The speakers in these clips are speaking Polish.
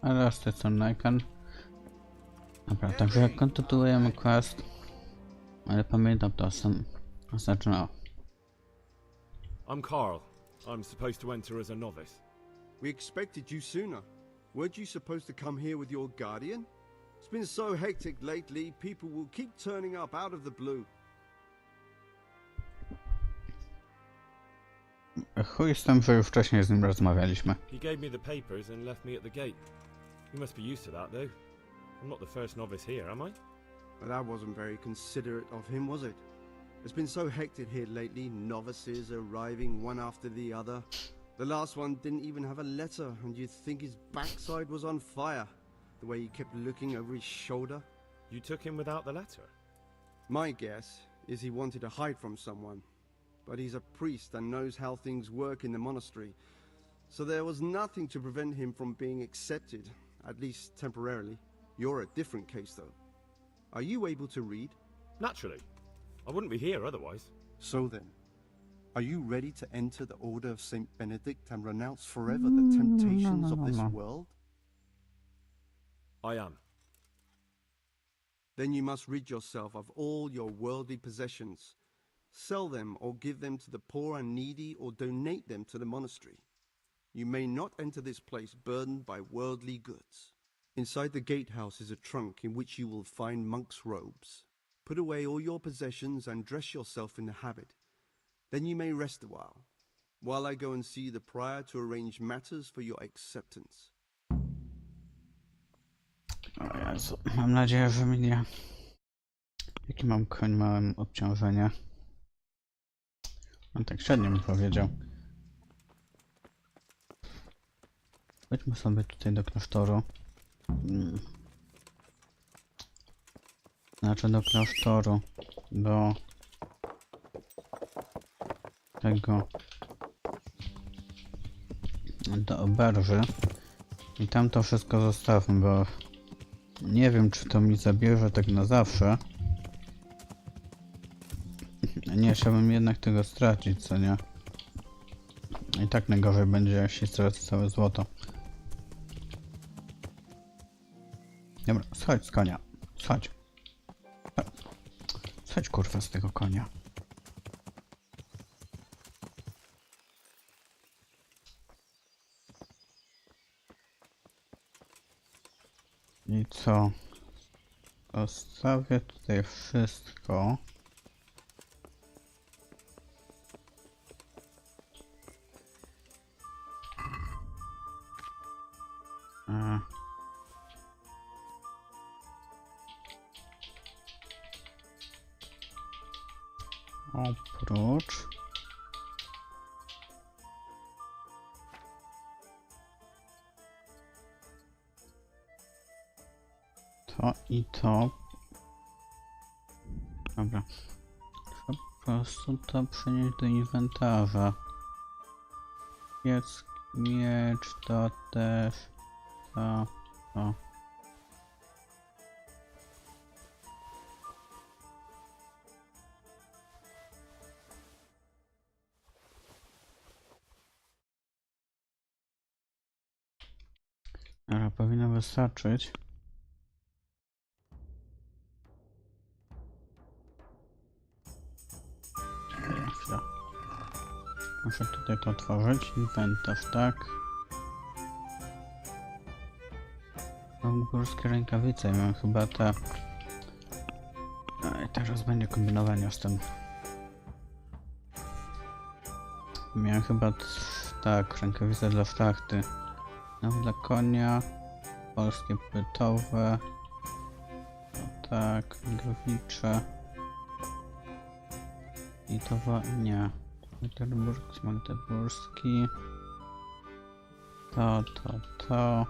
Ale z tej strony Naiken. Dobra, także kontynuujemy quest. Ale pamiętam to sam zaczynał. I'm Carl. I'm supposed to enter as a novice. We expected you sooner. Weren't you supposed to come here with your guardian? It's been so hectic lately, people will keep turning up out of the blue. Chuj z tym, że już wcześniej z nim rozmawialiśmy. He gave me the papers and left me at the gate. You must be used to that, though. I'm not the first novice here, am I? But that wasn't very considerate of him, was it? It's been so hectic here lately, novices arriving one after the other. The last one didn't even have a letter, and you'd think his backside was on fire, the way he kept looking over his shoulder. You took him without the letter? My guess is he wanted to hide from someone, but he's a priest and knows how things work in the monastery, so there was nothing to prevent him from being accepted, at least temporarily. You're a different case, though. Are you able to read? Naturally. I wouldn't be here otherwise. So then, are you ready to enter the Order of Saint Benedict and renounce forever the temptations of this world? I am. Then you must rid yourself of all your worldly possessions. Sell them or give them to the poor and needy or donate them to the monastery. You may not enter this place burdened by worldly goods. Inside the gatehouse is a trunk in which you will find monk's robes. Put away all your possessions and dress yourself in the habit. Then you may rest a while I go and see the prior to arrange matters for your acceptance. O Jezu, mam nadzieję, że mnie... Jaki mam koń, małe obciążenie. On tak średnio mi powiedział. Chodźmy sobie tutaj do klasztoru. Znaczy do klasztoru. Do... tego... do oberży. I tam to wszystko zostawmy, bo... nie wiem, czy to mi zabierze tak na zawsze. Nie chciałbym jednak tego stracić, co nie? I tak najgorzej będzie, jak się straci całe złoto. Dobra, schodź z konia. Schodź. Schodź kurwa z tego konia. I co? Zostawię tutaj wszystko. Oprócz to i to. Dobra. Trzeba po prostu to przenieść do inwentarza. Piec, miecz, to też. To. Dobra, powinno wystarczyć. Chwila. Muszę tutaj to otworzyć. Inwentarz, tak. Mam górskie rękawice, mam chyba te... I teraz będzie kombinowanie z tym. Miałem chyba... tak, rękawice dla szlachty. No, dla konia. Polskie płytowe. No, tak, growicze. I to nie. Magdeburski. To.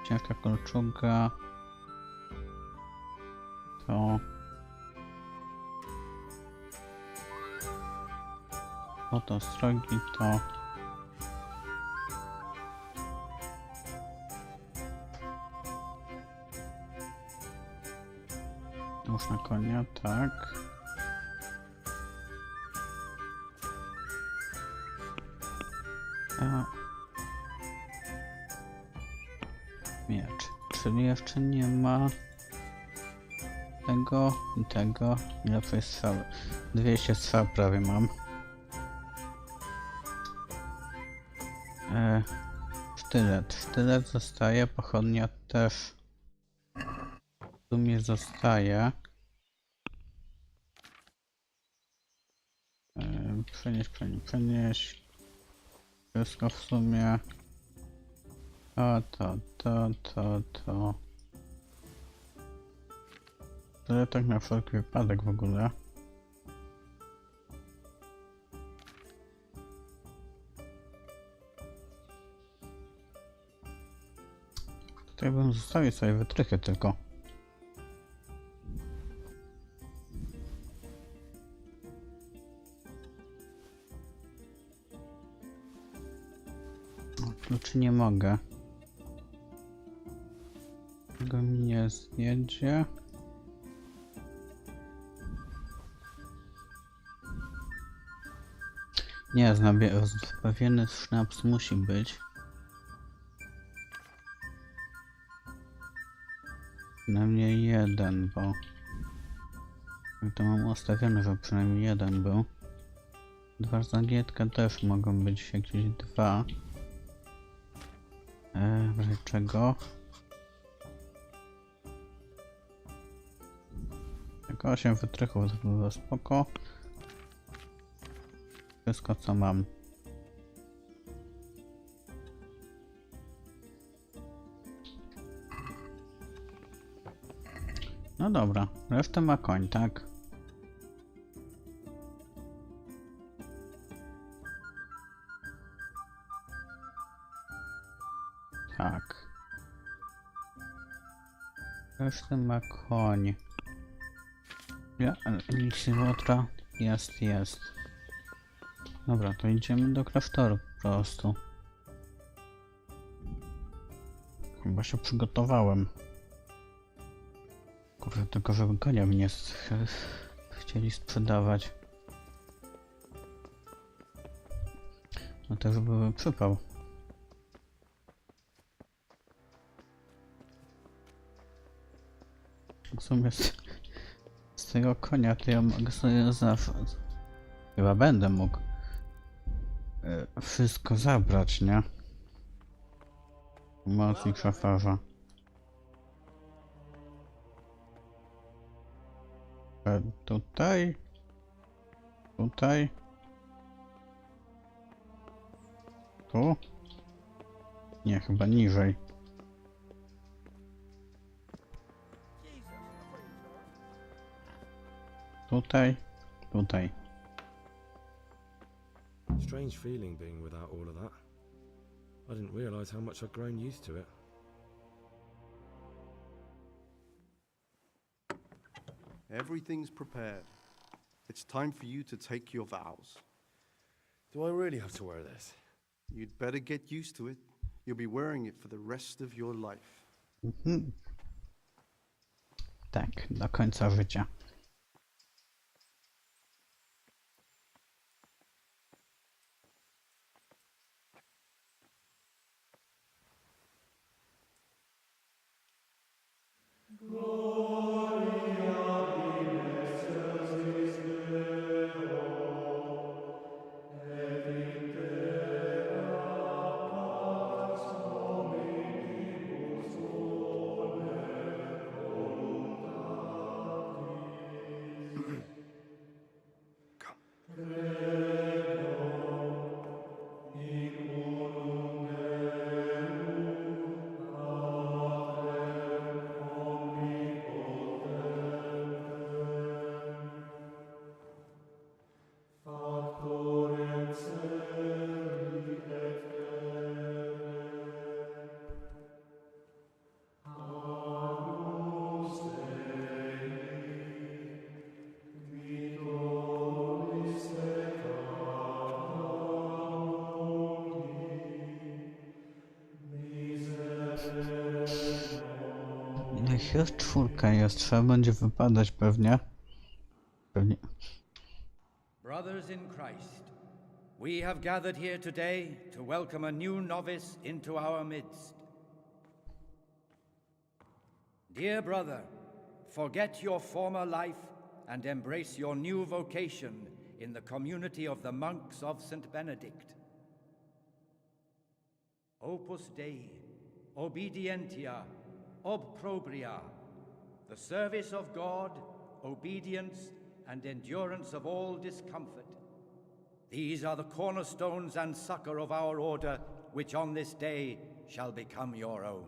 Ciężka kolczuga. To. Oto strogi, to. Już na konia, tak. Miecz. Czyli jeszcze nie ma tego i tego. Ile to jest strzały? 200 strzał prawie mam. Sztylet. Sztylet zostaje, pochodnia też w sumie zostaje. Przenieść. Wszystko w sumie. To. Tyle tak na wszelki wypadek w ogóle. Tutaj bym zostawił sobie wytrychy tylko. Kluczy nie mogę. Tego mi nie zjedzie. Nie, rozbawiony sznaps musi być. Przynajmniej jeden, bo to mam ustawione, że przynajmniej jeden był. Dwa zagietka też mogą być jakieś dwa. W razie czego? Tak 8 wytrychów to było spoko. Wszystko co mam. No dobra, resztę ma koń, tak? Tak. Resztę ma koń. Ja, Łotra jest. Dobra, to idziemy do klasztoru po prostu. Chyba się przygotowałem. Kurde, tylko żeby konia mnie chcieli sprzedawać. No to żeby był przypał. W sumie z tego konia to ja mogę sobie zawsze... Chyba będę mógł wszystko zabrać, nie? Mocnik szafarza. Tutaj. Tu? Nie, chyba niżej. Tutaj. Strange feeling being without all of that. I didn't realize how much I'd grown used to it. Everything's prepared. It's time for you to take your vows. Do I really have to wear this? You'd better get used to it. You'll be wearing it for the rest of your life. Tak, do końca życia. Jest czwórka jest, trzeba będzie wypadać pewnie. Brothers in Christ, we have gathered here today to welcome a new novice into our midst. Dear brother, forget your former life and embrace your new vocation in the community of the monks of St. Benedict. Opus Dei, obedientia, obprobria, the service of God, obedience, and endurance of all discomfort. These are the cornerstones and succor of our order, which on this day shall become your own.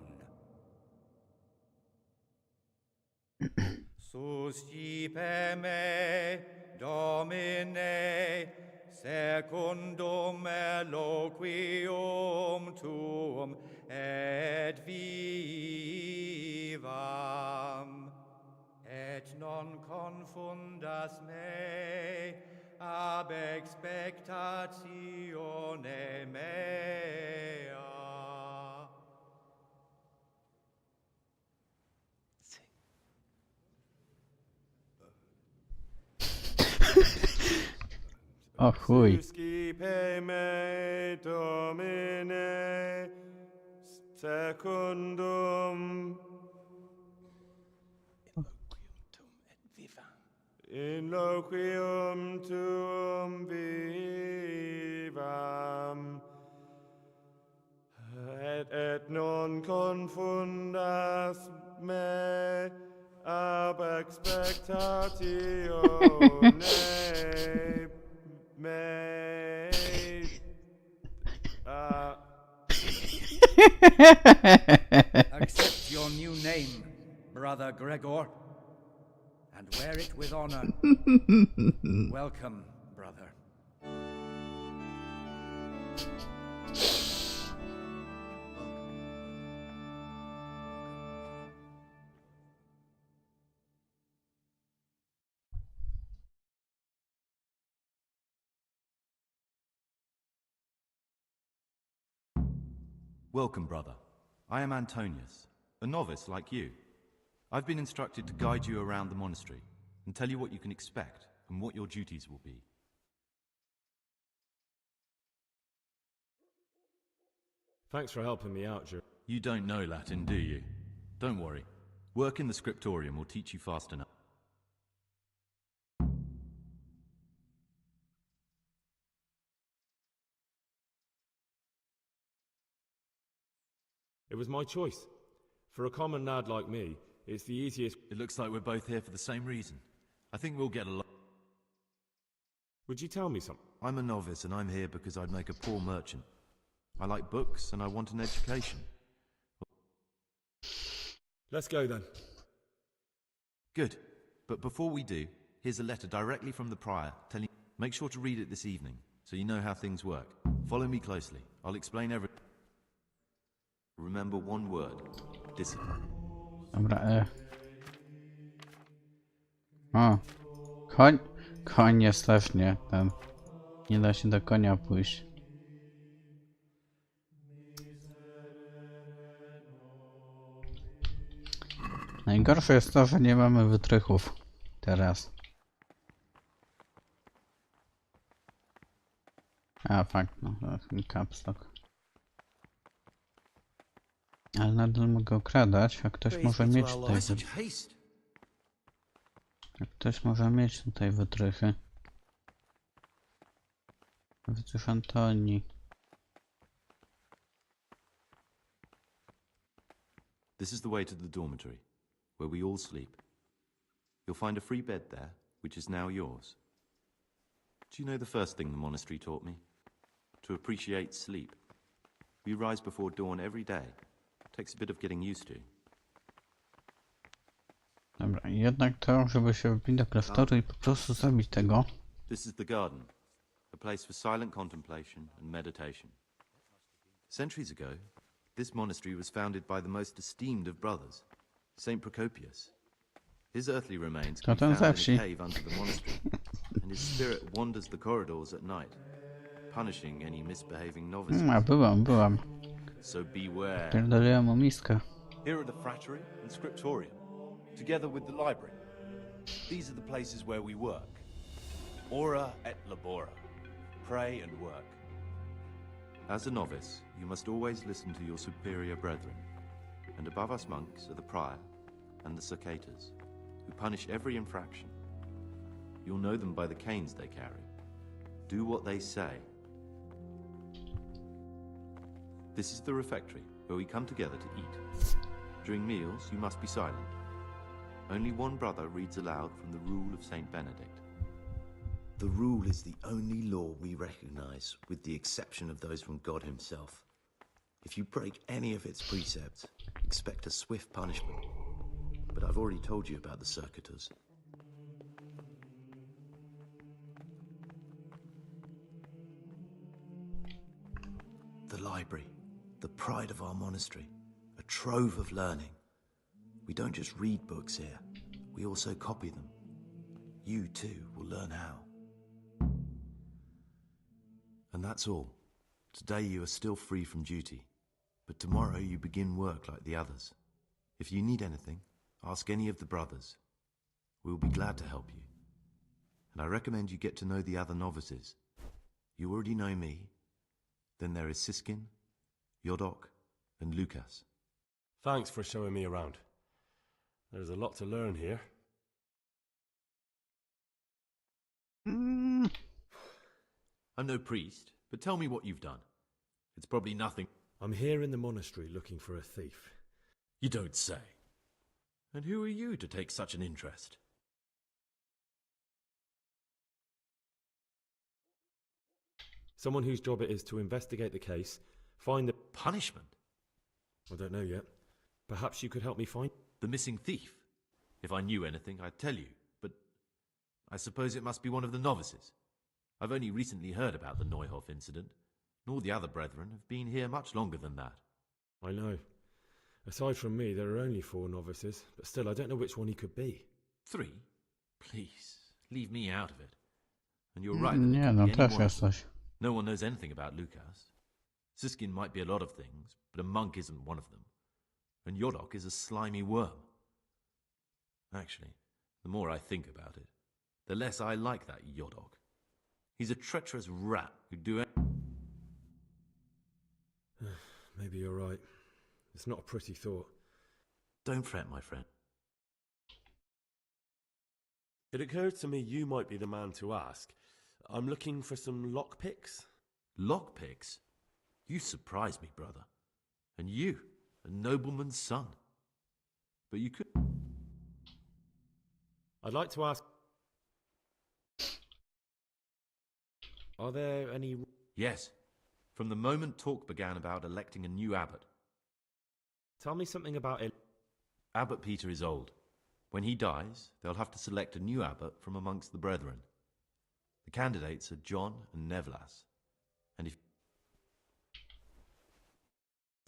Suscipe me, Domine, secundum eloquium tuum et vivam, et non confundas me ab expectatione mea. O chuj. Suscipe me, Domine, secundum in loquium tuum vivam, et non confundas me ab expectatione me. Accept your new name, Brother Gregor, and wear it with honor. Welcome, brother. Welcome, brother. I am Antonius, a novice like you. I've been instructed to guide you around the monastery and tell you what you can expect and what your duties will be. Thanks for helping me out, Joe. You don't know Latin, do you? Don't worry. Work in the scriptorium will teach you fast enough. It was my choice. For a common lad like me, it's the easiest. It looks like we're both here for the same reason. I think we'll get along. Would you tell me something? I'm a novice and I'm here because I'd make a poor merchant. I like books and I want an education. Let's go then. Good. But before we do, here's a letter directly from the prior telling you. Make sure to read it this evening so you know how things work. Follow me closely. I'll explain everything. Remember one word. Discipline. Dobra, O, koń. Koń jest też nie ten. Nie da się do konia pójść. Najgorsze jest to, że nie mamy wytrychów teraz. A, fakt, no, caps lock. Ale nadal mogę okradać, a ktoś może mieć tutaj ktoś może mieć tutaj wytrychy. Wytrych Antoni. This is the way to the dormitory, where we all sleep. You'll find a free bed there, which is now yours. Do you know the first thing the monastery taught me? To appreciate sleep. We rise before dawn every day. Takes a bit of getting used to. Dobra, jednak to, żeby się wbić do klasztoru i po prostu zabić tego. This is the garden, a place for silent contemplation and meditation. Centuries ago, this monastery was founded by the most esteemed of brothers, Saint Procopius. His earthly remains can be found in a cave under the monastery, and his spirit wanders the corridors at night, punishing any misbehaving novices. A byłam. So beware. Pierdoliłem mu miskę. Here are the frattery and scriptorium, together with the library. These are the places where we work. Ora et labora. Pray and work. As a novice, you must always listen to your superior brethren. And above us monks are the prior, and the cicadas, who punish every infraction. You'll know them by the canes they carry. Do what they say. This is the refectory, where we come together to eat. During meals, you must be silent. Only one brother reads aloud from the Rule of Saint Benedict. The rule is the only law we recognize, with the exception of those from God himself. If you break any of its precepts, expect a swift punishment. But I've already told you about the circuitous. The library, the pride of our monastery, a trove of learning. We don't just read books here, we also copy them. You too will learn how. And that's all. Today you are still free from duty, but tomorrow you begin work like the others. If you need anything, ask any of the brothers. We will be glad to help you. And I recommend you get to know the other novices. You already know me. Then there is Siskin, Yodok, and Lucas. Thanks for showing me around. There's a lot to learn here. I'm no priest, but tell me what you've done. It's probably nothing. I'm here in the monastery looking for a thief. You don't say. And who are you to take such an interest? Someone whose job it is to investigate the case, find the... Punishment? I don't know yet. Perhaps you could help me find... The missing thief? If I knew anything, I'd tell you, but I suppose it must be one of the novices. I've only recently heard about the Neuhof incident, nor the other brethren have been here much longer than that. I know. Aside from me, there are only 4 novices, but still I don't know which one he could be. 3? Please, leave me out of it. And you're right. Nie, no też jesteś. No one knows anything about Lucas. Siskin might be a lot of things, but a monk isn't one of them. And Yodok is a slimy worm. Actually, the more I think about it, the less I like that Yodok. He's a treacherous rat who'd do it. Maybe you're right. It's not a pretty thought. Don't fret, my friend. It occurred to me you might be the man to ask. I'm looking for some lockpicks. Lockpicks? You surprise me, brother. And you, a nobleman's son. But you could... I'd like to ask... Are there any... Yes. From the moment talk began about electing a new abbot. Tell me something about it. Abbot Peter is old. When he dies, they'll have to select a new abbot from amongst the brethren. The candidates are John and Nevlas. And if...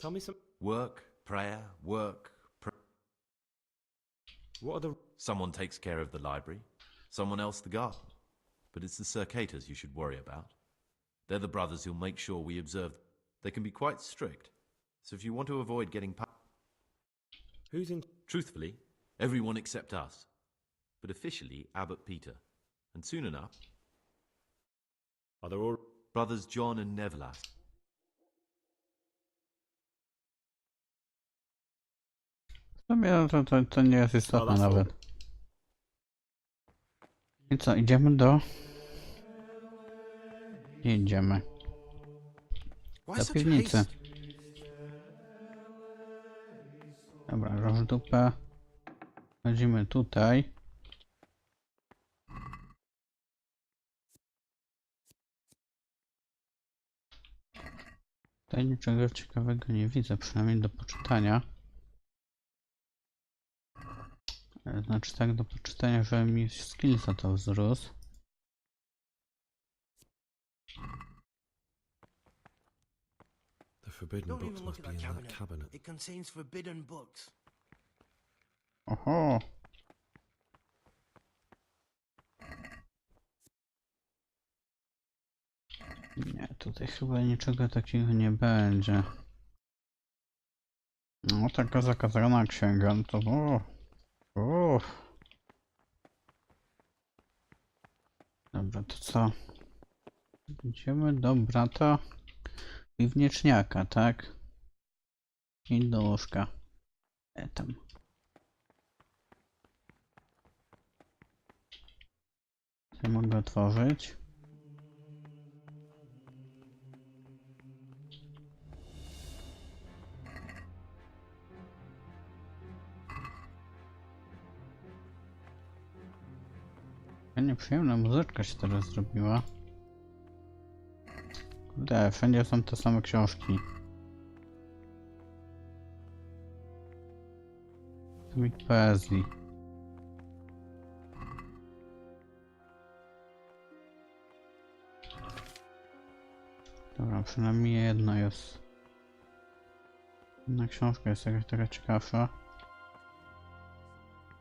Tell me some... Work, prayer, work, What are the... Someone takes care of the library, someone else the garden. But it's the circators you should worry about. They're the brothers who'll make sure we observe. They can be quite strict. So if you want to avoid getting... Who's in... Truthfully, everyone except us. But officially, Abbot Peter. And soon enough... Are there all... Brothers John and Nevlas. W sumie to nie jest istotne nawet. I co, idziemy do... Nie idziemy. Do piwnicy. Dobra, roż dupę. Chodzimy tutaj. Tutaj niczego ciekawego nie widzę, przynajmniej do poczytania. Znaczy tak do poczytania, że mi skill za to wzrósł. The forbidden books must be in that cabinet. It contains forbidden books. Oho! Nie, tutaj chyba niczego takiego nie będzie. No taka zakazana księga, no to... Dobra, to co? Idziemy do brata piwniczniaka, tak? I do łóżka. Tam. Ja mogę otworzyć. Nieprzyjemna muzyczka się teraz zrobiła. Kurde, wszędzie są te same książki. Tomik poezji. Dobra, przynajmniej jedna jest. Jedna książka jest jakaś taka ciekawsza.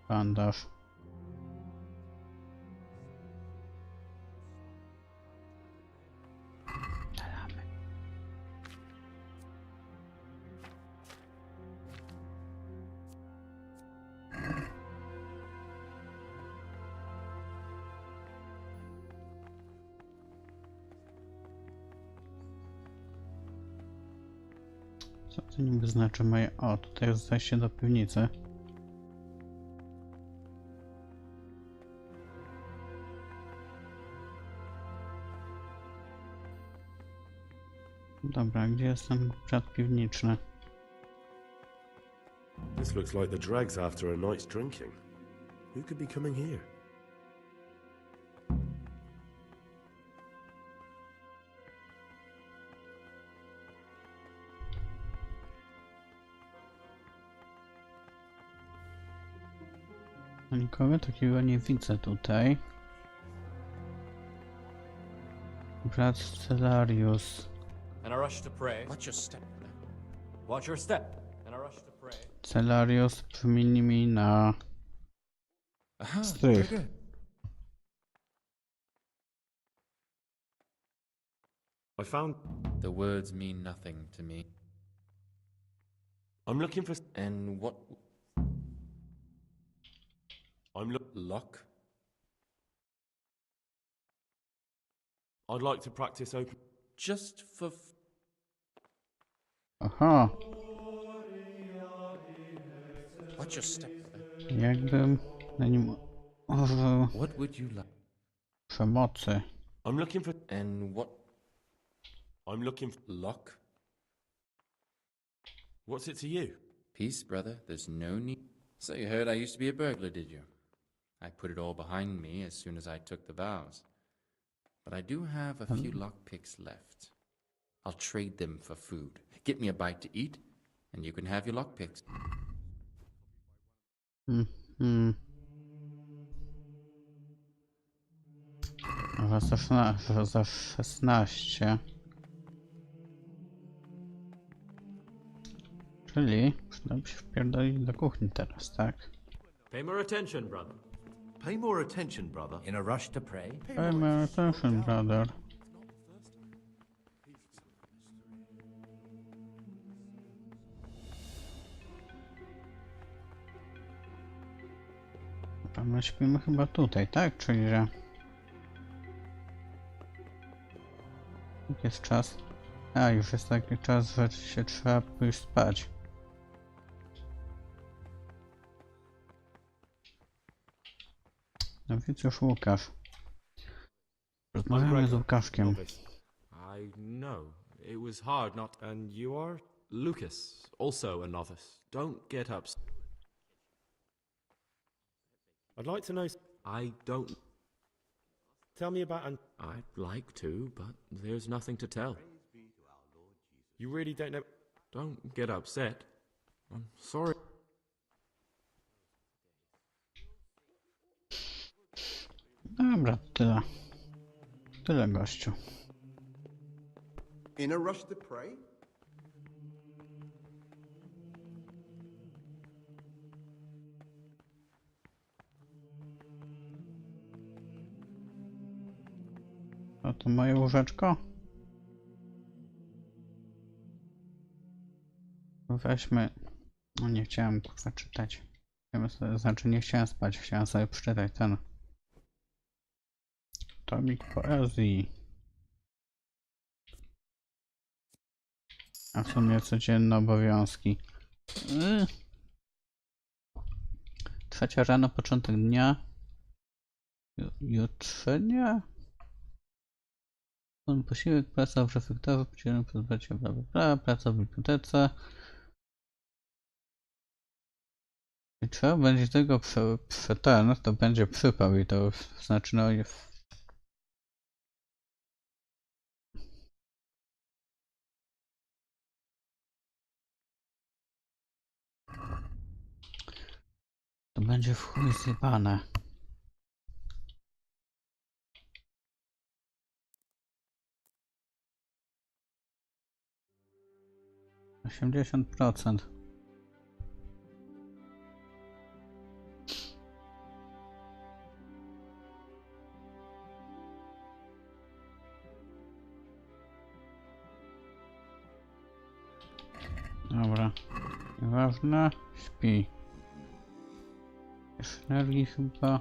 Bandaż. Co to niby znaczy moje... O, tutaj jest zejście do piwnicy. Dobra, gdzie jest ten czat piwniczny? This looks like the dregs after a night's drinking. Who could be coming here? Nikogo takiego nie widzę tutaj. Brat Celarius. And I rush to pray. Watch your step. Watch your step. And I rush to pray. Celarius przemieni mi na strych. I found... The words mean nothing to me. I'm looking for... And what? Luck? I'd like to practice open... Just for... Aha, Watch your step. jakbym na nim użył What would you like? przemocy. I'm looking for... And what? I'm looking for... Luck? What's it to you? Peace, brother. There's no need. So you heard I used to be a burglar, did you? I put it all behind me as soon as I took the vows. But I do have a few lockpicks left. I'll trade them for food. Get me a bite to eat, and you can have your lockpicks. Za 16. Czyli przydałoby się wpierdolić do kuchni teraz, tak? Pay more attention, brother. Pay more attention, brother. In a rush to pray? Pay my attention, brother. My śpimy chyba tutaj, tak? Czyli że... Jak jest czas? A, już jest taki czas, że się trzeba pójść spać. No więc już Łukasz. Rozmawiamy z Łukaszkiem. I know. It was hard not... And you are? Lucas, also a novice. Don't get upset. I'd like to know... I don't... Tell me about... And I'd like to, but there's nothing to tell. you really don't know... Don't get upset. I'm sorry. Dobra, tyle. Tyle, gościu. In a rush to pray? To moje łóżeczko? Weźmy... No nie chciałem kurwa czytać. Znaczy nie chciałem spać, chciałem sobie przeczytać ten... Tomik poezji. A w sumie codzienne obowiązki. 3 rano, początek dnia. Jutrze nie. Ten posiłek, praca w reflektorze, podzielony przez bracia, bla bla bla, praca w bibliotece. I trzeba będzie tego ten, to będzie przypał i to już znaczy no to będzie w chuj zjebane. 80%. Dobra. Nieważne. Śpi. Jeszcze energii chyba.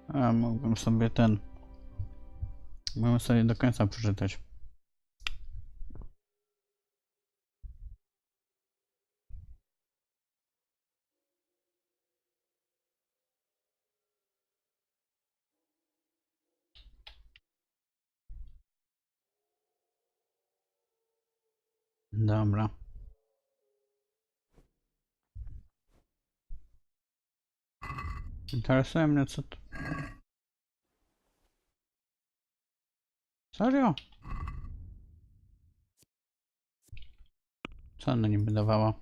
A, mógłbym sobie mógłbym sobie do końca przeczytać. Dobra. Interesuje mnie co to... Serio? Co ona niby dawała?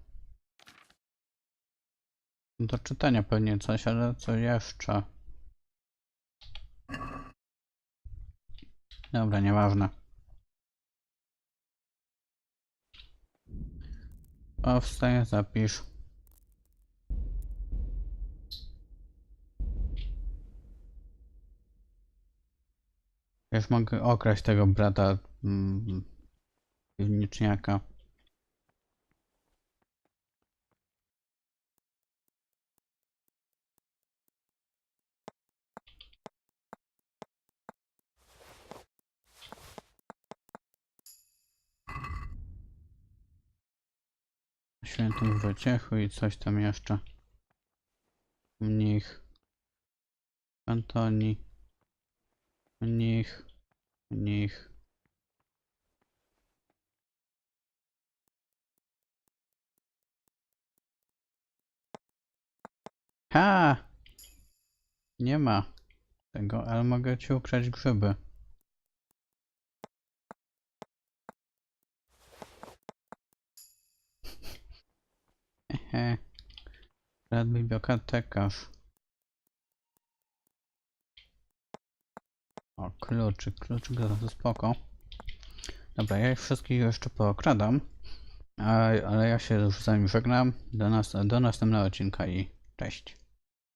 Do czytania pewnie coś, ale co jeszcze? Dobra, nieważne. O, wstaję, zapisz. Już mogę okraść tego brata piwniczniaka. Świętym Wojciechu i coś tam jeszcze. Mnich. Antoni. Mnich. Mnich. Ha! Nie ma tego, ale mogę ci ukraść grzyby. Hehe. Brat bibliotekarz. O, kluczyk to spoko. Dobra, ja ich wszystkich jeszcze pookradam. Ale ja się już z wami żegnam. Do następnego odcinka i cześć.